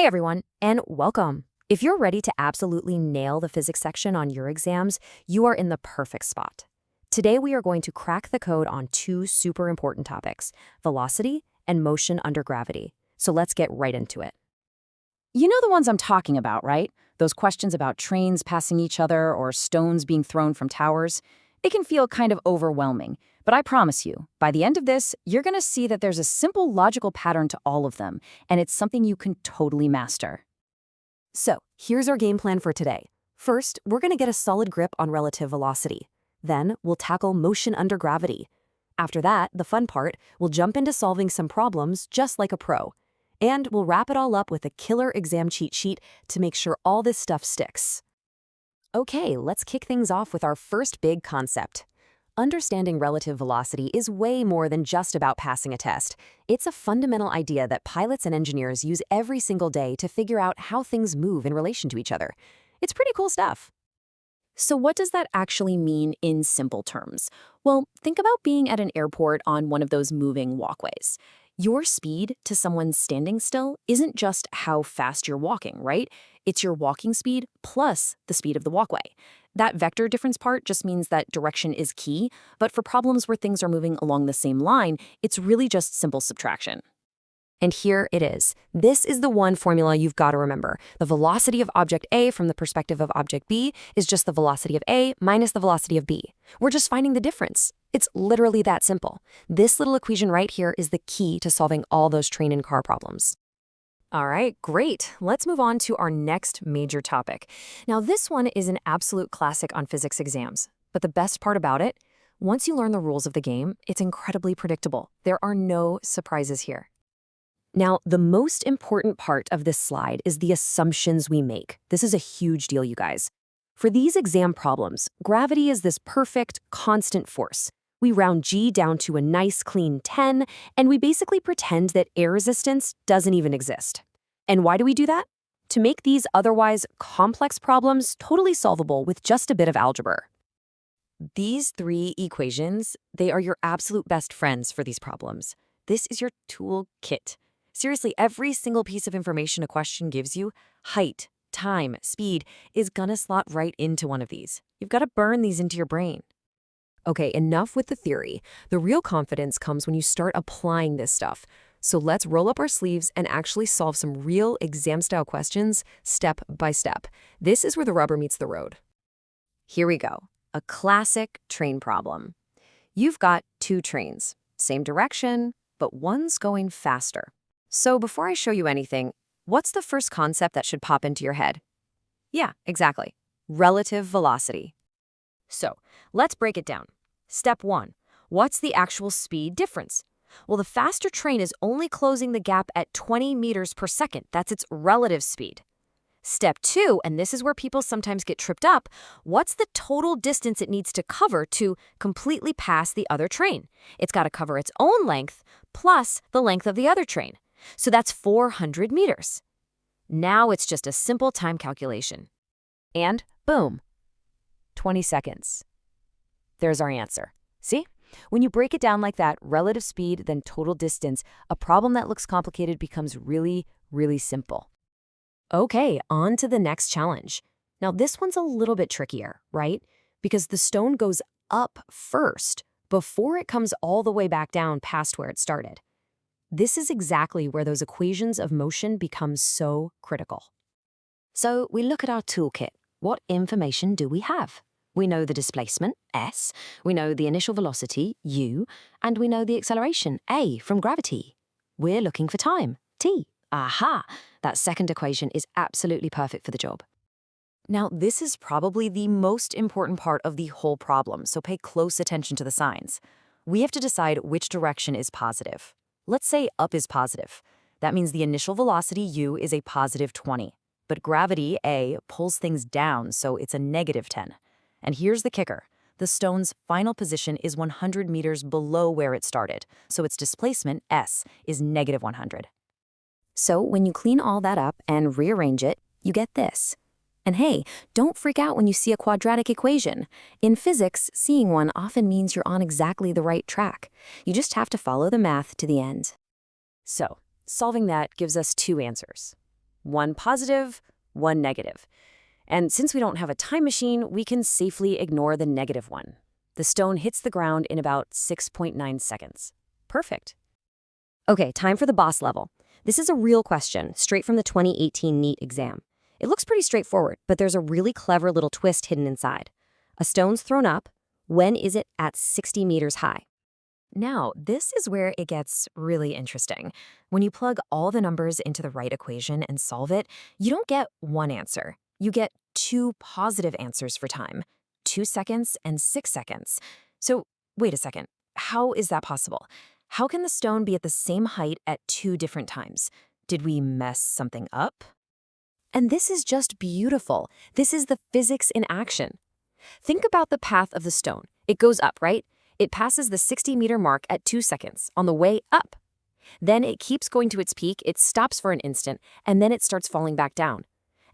Hey everyone, and welcome. If you're ready to absolutely nail the physics section on your exams, you are in the perfect spot. Today we are going to crack the code on two super important topics, velocity and motion under gravity. So let's get right into it. You know the ones I'm talking about, right? Those questions about trains passing each other or stones being thrown from towers. It can feel kind of overwhelming, but I promise you, by the end of this, you're going to see that there's a simple logical pattern to all of them, and it's something you can totally master. So here's our game plan for today. First, we're going to get a solid grip on relative velocity. Then we'll tackle motion under gravity. After that, the fun part, we'll jump into solving some problems just like a pro. And we'll wrap it all up with a killer exam cheat sheet to make sure all this stuff sticks. Okay, let's kick things off with our first big concept. Understanding relative velocity is way more than just about passing a test. It's a fundamental idea that pilots and engineers use every single day to figure out how things move in relation to each other. It's pretty cool stuff. So what does that actually mean in simple terms? Well, think about being at an airport on one of those moving walkways. Your speed to someone standing still isn't just how fast you're walking, right? It's your walking speed plus the speed of the walkway. That vector difference part just means that direction is key, but for problems where things are moving along the same line, it's really just simple subtraction. And here it is. This is the one formula you've got to remember. The velocity of object A from the perspective of object B is just the velocity of A minus the velocity of B. We're just finding the difference. It's literally that simple. This little equation right here is the key to solving all those train and car problems. All right, great. Let's move on to our next major topic. Now, this one is an absolute classic on physics exams. But the best part about it, once you learn the rules of the game, it's incredibly predictable. There are no surprises here. Now, the most important part of this slide is the assumptions we make. This is a huge deal, you guys. For these exam problems, gravity is this perfect, constant force. We round g down to a nice, clean 10, and we basically pretend that air resistance doesn't even exist. And why do we do that? To make these otherwise complex problems totally solvable with just a bit of algebra. These three equations, they are your absolute best friends for these problems. This is your toolkit. Seriously, every single piece of information a question gives you, height, time, speed, is gonna slot right into one of these. You've got to burn these into your brain. Okay, enough with the theory. The real confidence comes when you start applying this stuff. So let's roll up our sleeves and actually solve some real exam-style questions step by step. This is where the rubber meets the road. Here we go. A classic train problem. You've got two trains, same direction, but one's going faster. So before I show you anything, what's the first concept that should pop into your head? Yeah, exactly. Relative velocity. So let's break it down. Step 1. What's the actual speed difference? Well, the faster train is only closing the gap at 20 meters per second. That's its relative speed. Step 2, and this is where people sometimes get tripped up, what's the total distance it needs to cover to completely pass the other train? It's got to cover its own length plus the length of the other train. So that's 400 meters. Now it's just a simple time calculation. And boom, 20 seconds. There's our answer. See? When you break it down like that, relative speed, then total distance, a problem that looks complicated becomes really, really simple. Okay, on to the next challenge. Now this one's a little bit trickier, right? Because the stone goes up first before it comes all the way back down past where it started. This is exactly where those equations of motion become so critical. So we look at our toolkit. What information do we have? We know the displacement, s, we know the initial velocity, u, and we know the acceleration, a, from gravity. We're looking for time, t. Aha! That second equation is absolutely perfect for the job. Now, this is probably the most important part of the whole problem, so pay close attention to the signs. We have to decide which direction is positive. Let's say up is positive. That means the initial velocity, u, is a positive 20. But gravity, a, pulls things down, so it's a negative 10. And here's the kicker. The stone's final position is 100 meters below where it started, so its displacement, s, is negative 100. So when you clean all that up and rearrange it, you get this. And hey, don't freak out when you see a quadratic equation. In physics, seeing one often means you're on exactly the right track. You just have to follow the math to the end. So, solving that gives us two answers. one positive, one negative. And since we don't have a time machine, we can safely ignore the negative one. The stone hits the ground in about 6.9 seconds. Perfect. Okay, time for the boss level. This is a real question, straight from the 2018 NEET exam. It looks pretty straightforward, but there's a really clever little twist hidden inside. A stone's thrown up. When is it at 60 meters high? Now, this is where it gets really interesting. When you plug all the numbers into the right equation and solve it, you don't get one answer. You get two positive answers for time, 2 seconds and 6 seconds. So, wait a second. How is that possible? How can the stone be at the same height at two different times? Did we mess something up? And this is just beautiful. This is the physics in action. Think about the path of the stone. It goes up, right? It passes the 60-meter mark at 2 seconds on the way up. Then it keeps going to its peak, it stops for an instant, and then it starts falling back down.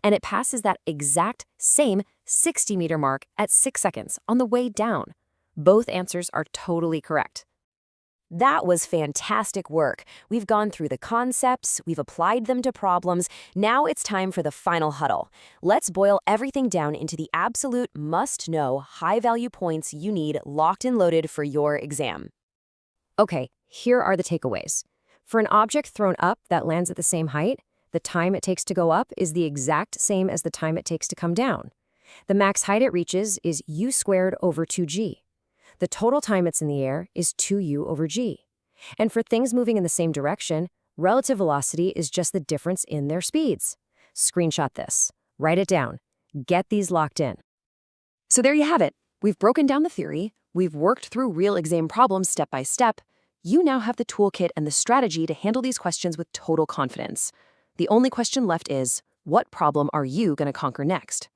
And it passes that exact same 60-meter mark at 6 seconds on the way down. Both answers are totally correct. That was fantastic work. We've gone through the concepts, we've applied them to problems. Now it's time for the final huddle. Let's boil everything down into the absolute must-know, high-value points you need locked and loaded for your exam. Okay, here are the takeaways. For an object thrown up that lands at the same height, the time it takes to go up is the exact same as the time it takes to come down. The max height it reaches is u squared over 2g. The total time it's in the air is 2u over g. And for things moving in the same direction, relative velocity is just the difference in their speeds. Screenshot this. Write it down. Get these locked in. So there you have it. We've broken down the theory. We've worked through real exam problems step by step. You now have the toolkit and the strategy to handle these questions with total confidence. The only question left is, what problem are you going to conquer next?